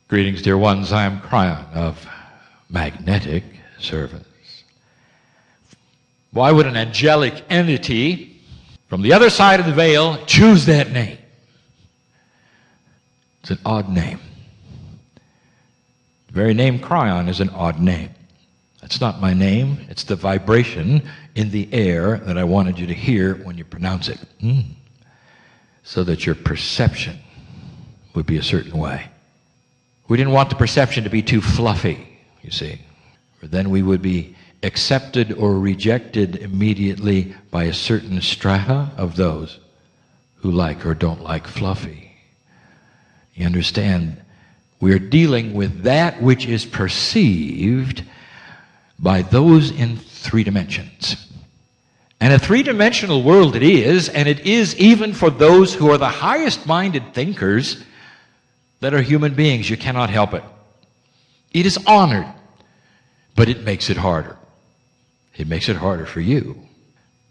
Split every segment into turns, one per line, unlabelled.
Greetings, dear ones. I am Kryon of Magnetic Service. Why would an angelic entity from the other side of the veil choose that name? It's an odd name. The very name Kryon is an odd name. That's not my name. It's the vibration in the air that I wanted you to hear when you pronounce it. So that your perception would be a certain way. We didn't want the perception to be too fluffy, you see. For then we would be accepted or rejected immediately by a certain strata of those who like or don't like fluffy. You understand, we're dealing with that which is perceived by those in 3 dimensions. And a 3-dimensional world it is, and it is even for those who are the highest-minded thinkers that are human beings. You cannot help it. It is honored, but it makes it harder. It makes it harder for you.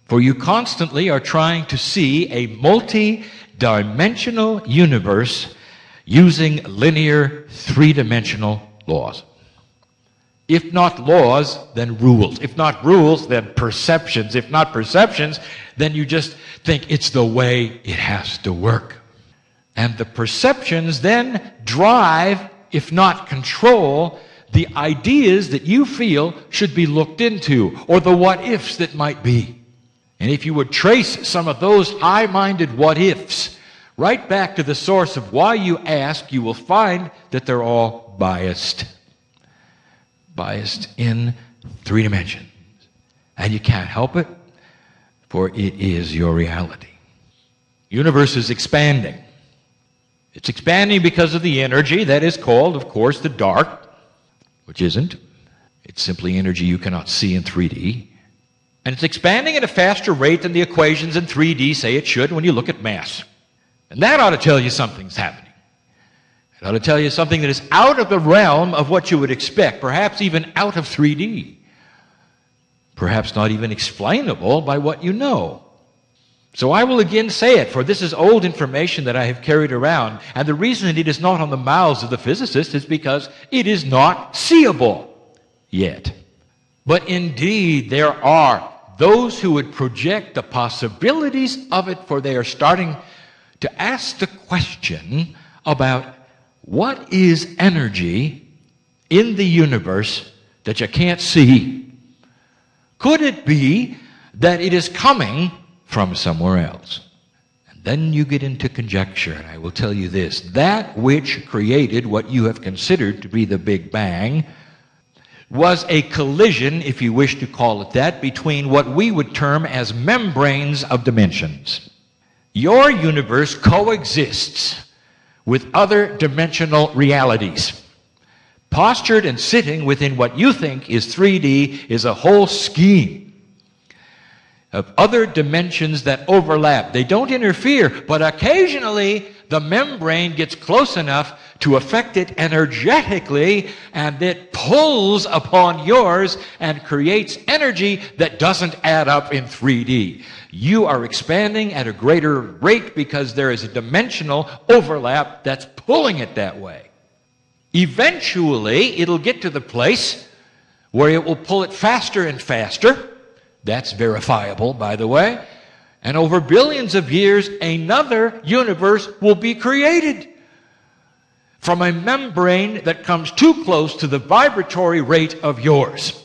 For you constantly are trying to see a multi-dimensional universe using linear 3-dimensional laws. If not laws, then rules. If not rules, then perceptions. If not perceptions, then you just think it's the way it has to work. And the perceptions then drive, if not control, the ideas that you feel should be looked into, or the what-ifs that might be. And if you would trace some of those high-minded what-ifs right back to the source of why you ask, you will find that they're all biased. Biased in 3 dimensions. And you can't help it, for it is your reality. The universe is expanding. It's expanding because of the energy that is called, of course, the dark, which isn't. It's simply energy you cannot see in 3D. And it's expanding at a faster rate than the equations in 3D say it should when you look at mass. And that ought to tell you something's happening. It ought to tell you something that is out of the realm of what you would expect, perhaps even out of 3D. Perhaps not even explainable by what you know. So I will again say it, for this is old information that I have carried around, and the reason that it is not on the mouths of the physicists is because it is not seeable yet. But indeed, there are those who would project the possibilities of it, for they are starting to ask the question about what is energy in the universe that you can't see? Could it be that it is coming from somewhere else? And then you get into conjecture, and I will tell you this. That which created what you have considered to be the Big Bang was a collision, if you wish to call it that, between what we would term as membranes of dimensions. Your universe coexists with other dimensional realities. Postured and sitting within what you think is 3D is a whole scheme of other dimensions that overlap. They don't interfere, but occasionally the membrane gets close enough to affect it energetically, and it pulls upon yours and creates energy that doesn't add up in 3D. You are expanding at a greater rate because there is a dimensional overlap that's pulling it that way. Eventually, it'll get to the place where it will pull it faster and faster. That's verifiable, by the way. And over billions of years, another universe will be created from a membrane that comes too close to the vibratory rate of yours.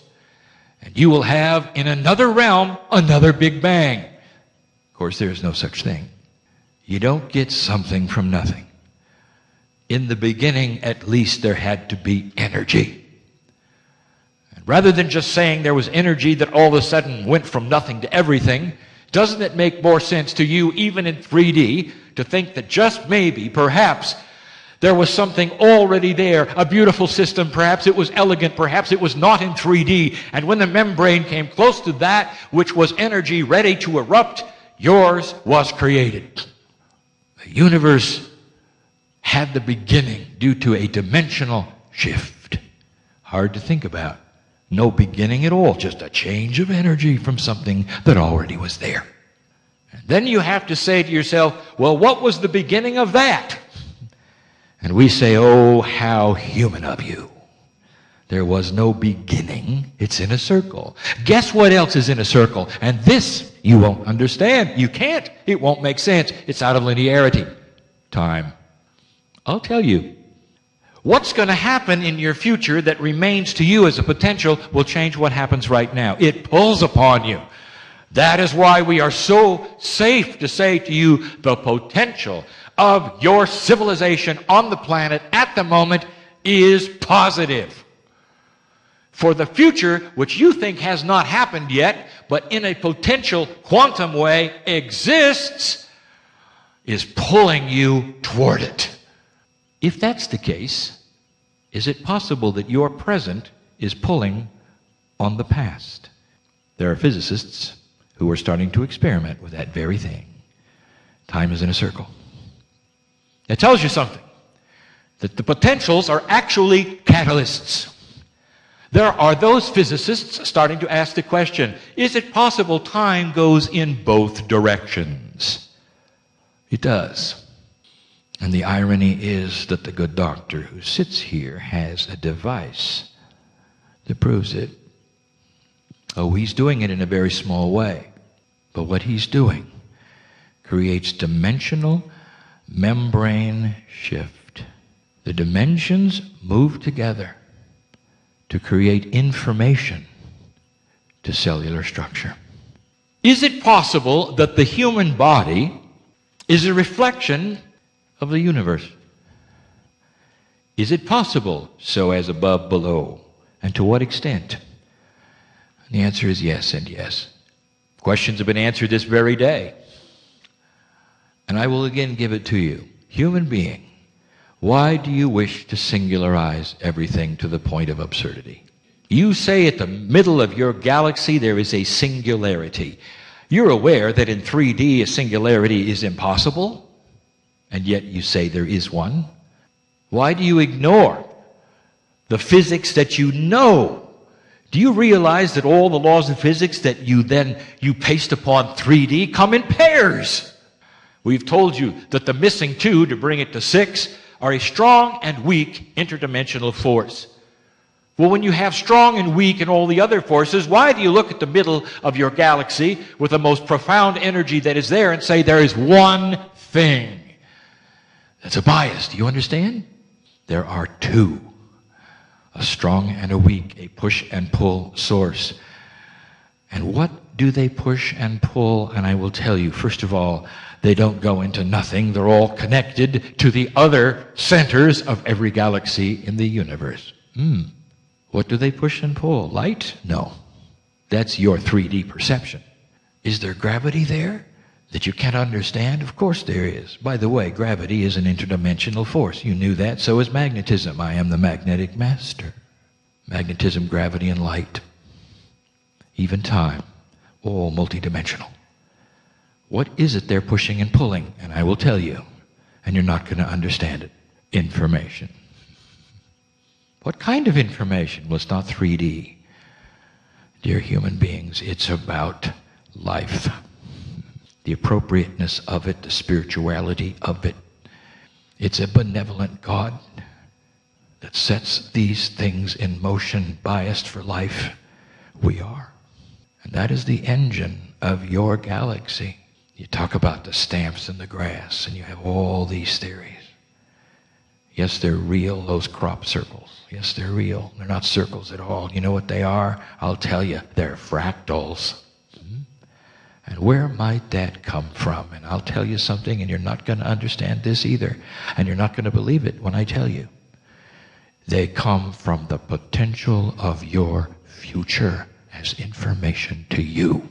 And you will have, in another realm, another Big Bang. Of course, there is no such thing. You don't get something from nothing. In the beginning, at least, there had to be energy. Rather than just saying there was energy that all of a sudden went from nothing to everything, doesn't it make more sense to you, even in 3D, to think that just maybe, perhaps, there was something already there, a beautiful system, perhaps it was elegant, perhaps it was not in 3D, and when the membrane came close to that which was energy ready to erupt, yours was created. The universe had the beginning due to a dimensional shift. Hard to think about. No beginning at all, just a change of energy from something that already was there. And then you have to say to yourself, well, what was the beginning of that? And we say, oh, how human of you. There was no beginning. It's in a circle. Guess what else is in a circle? And this you won't understand. You can't. It won't make sense. It's out of linearity. Time. I'll tell you. What's going to happen in your future that remains to you as a potential will change what happens right now. It pulls upon you. That is why we are so safe to say to you the potential of your civilization on the planet at the moment is positive. For the future, which you think has not happened yet, but in a potential quantum way exists, is pulling you toward it. If that's the case, is it possible that your present is pulling on the past? There are physicists who are starting to experiment with that very thing. Time is in a circle. It tells you something, that the potentials are actually catalysts. There are those physicists starting to ask the question, is it possible time goes in both directions? It does. And the irony is that the good doctor who sits here has a device that proves it. Oh, he's doing it in a very small way. But what he's doing creates dimensional membrane shift. The dimensions move together to create information to cellular structure. Is it possible that the human body is a reflection of the universe? Is it possible so as above, below? And to what extent? And the answer is yes and yes. Questions have been answered this very day. And I will again give it to you. Human being, why do you wish to singularize everything to the point of absurdity? You say at the middle of your galaxy there is a singularity. You're aware that in 3D a singularity is impossible, and yet you say there is one. Why do you ignore the physics that you know? Do you realize that all the laws of physics that you paste upon 3D come in pairs? We've told you that the missing 2, to bring it to 6, are a strong and weak interdimensional force. Well, when you have strong and weak and all the other forces, why do you look at the middle of your galaxy with the most profound energy that is there and say there is one thing? That's a bias. Do you understand? There are 2. A strong and a weak, a push and pull source. And what do they push and pull? And I will tell you, first of all, they don't go into nothing. They're all connected to the other centers of every galaxy in the universe. What do they push and pull? Light? No. That's your 3D perception. Is there gravity there that you can't understand? Of course there is. By the way, gravity is an interdimensional force. You knew that. So is magnetism. I am the magnetic master. Magnetism, gravity, and light. Even time. All multidimensional. What is it they're pushing and pulling? And I will tell you, and you're not going to understand it. Information. What kind of information? Well, it's not 3D. Dear human beings, it's about life. The appropriateness of it, the spirituality of it. It's a benevolent God that sets these things in motion, biased for life. We are. And that is the engine of your galaxy. You talk about the stamps in the grass, and you have all these theories. Yes, they're real, those crop circles. Yes, they're real. They're not circles at all. You know what they are? I'll tell you. They're fractals. And where might that come from? And I'll tell you something, and you're not going to understand this either. And you're not going to believe it when I tell you. They come from the potential of your future as information to you.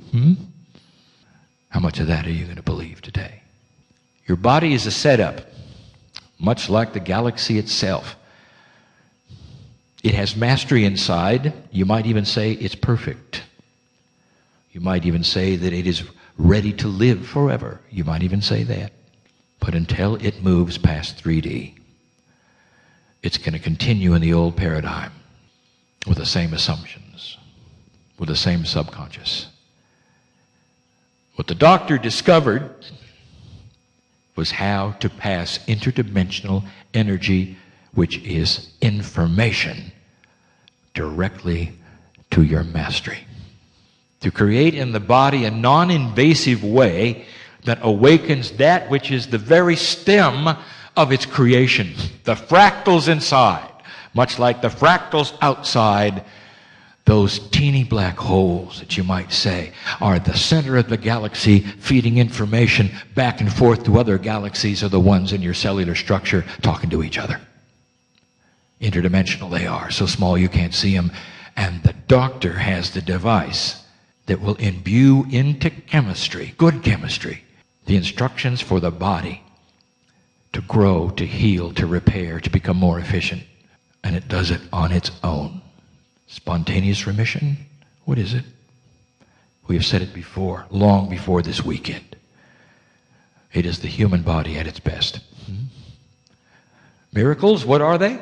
How much of that are you going to believe today? Your body is a setup, much like the galaxy itself. It has mastery inside. You might even say it's perfect. You might even say that it is ready to live forever. You might even say that. But until it moves past 3D, it's going to continue in the old paradigm with the same assumptions, with the same subconscious. What the doctor discovered was how to pass interdimensional energy, which is information, directly to your mastery. To create in the body a non-invasive way that awakens that which is the very stem of its creation, the fractals inside, much like the fractals outside. Those teeny black holes that you might say are the center of the galaxy, feeding information back and forth to other galaxies, are the ones in your cellular structure talking to each other. Interdimensional they are, so small you can't see them. And the doctor has the device that will imbue into chemistry, good chemistry, the instructions for the body to grow, to heal, to repair, to become more efficient. And it does it on its own. Spontaneous remission? What is it? We have said it before, long before this weekend. It is the human body at its best. Miracles, what are they?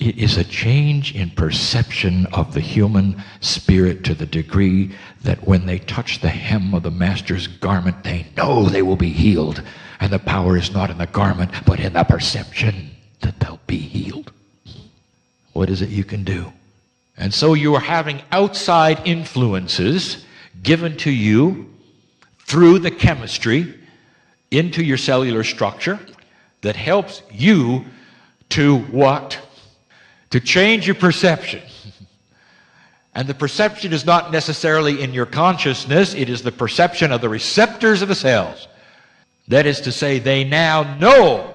It is a change in perception of the human spirit to the degree that when they touch the hem of the Master's garment, they know they will be healed. And the power is not in the garment, but in the perception that they'll be healed. What is it you can do? And so you are having outside influences given to you through the chemistry into your cellular structure that helps you to what? To change your perception. And the perception is not necessarily in your consciousness, it is the perception of the receptors of the cells. That is to say, they now know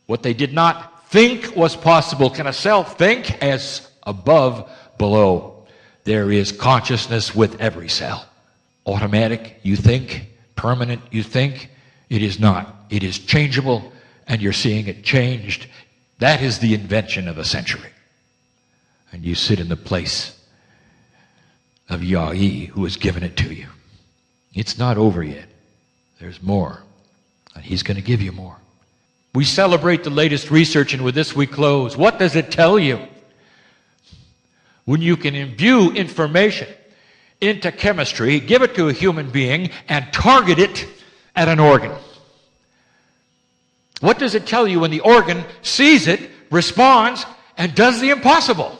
what they did not think was possible. Can a cell think? As above, below. There is consciousness with every cell. Automatic, you think. Permanent, you think. It is not. It is changeable, and you're seeing it changed. That is the invention of the century. And you sit in the place of Yah-Yi, who has given it to you. It's not over yet. There's more. And he's going to give you more. We celebrate the latest research, and with this we close. What does it tell you? When you can imbue information into chemistry, give it to a human being, and target it at an organ. What does it tell you when the organ sees it, responds, and does the impossible?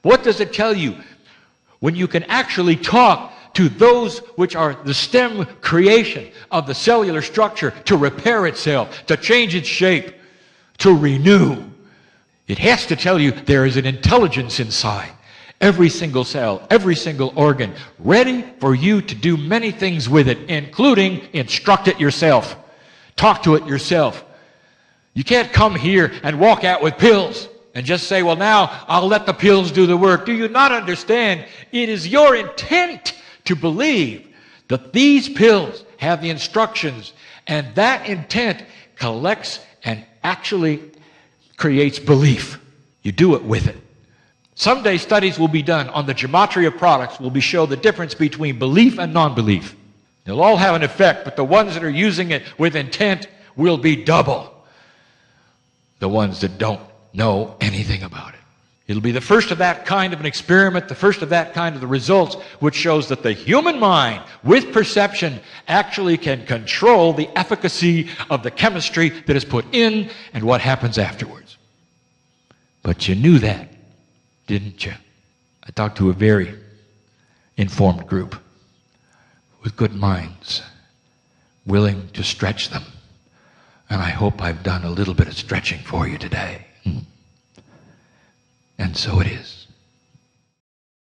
What does it tell you when you can actually talk to those which are the stem creation of the cellular structure to repair itself, to change its shape, to renew? It has to tell you there is an intelligence inside. Every single cell, every single organ, ready for you to do many things with it, including instruct it yourself. Talk to it yourself. You can't come here and walk out with pills and just say, well, now I'll let the pills do the work. Do you not understand? It is your intent to believe that these pills have the instructions, and that intent collects and actually creates belief. You do it with it. Someday studies will be done on the gematria of products will show the difference between belief and non-belief. They'll all have an effect, but the ones that are using it with intent will be double the ones that don't know anything about it. It'll be the first of that kind of an experiment, the first of that kind of the results, which shows that the human mind, with perception, actually can control the efficacy of the chemistry that is put in and what happens afterwards. But you knew that, didn't you? I talked to a very informed group with good minds, willing to stretch them. And I hope I've done a little bit of stretching for you today. And so it is.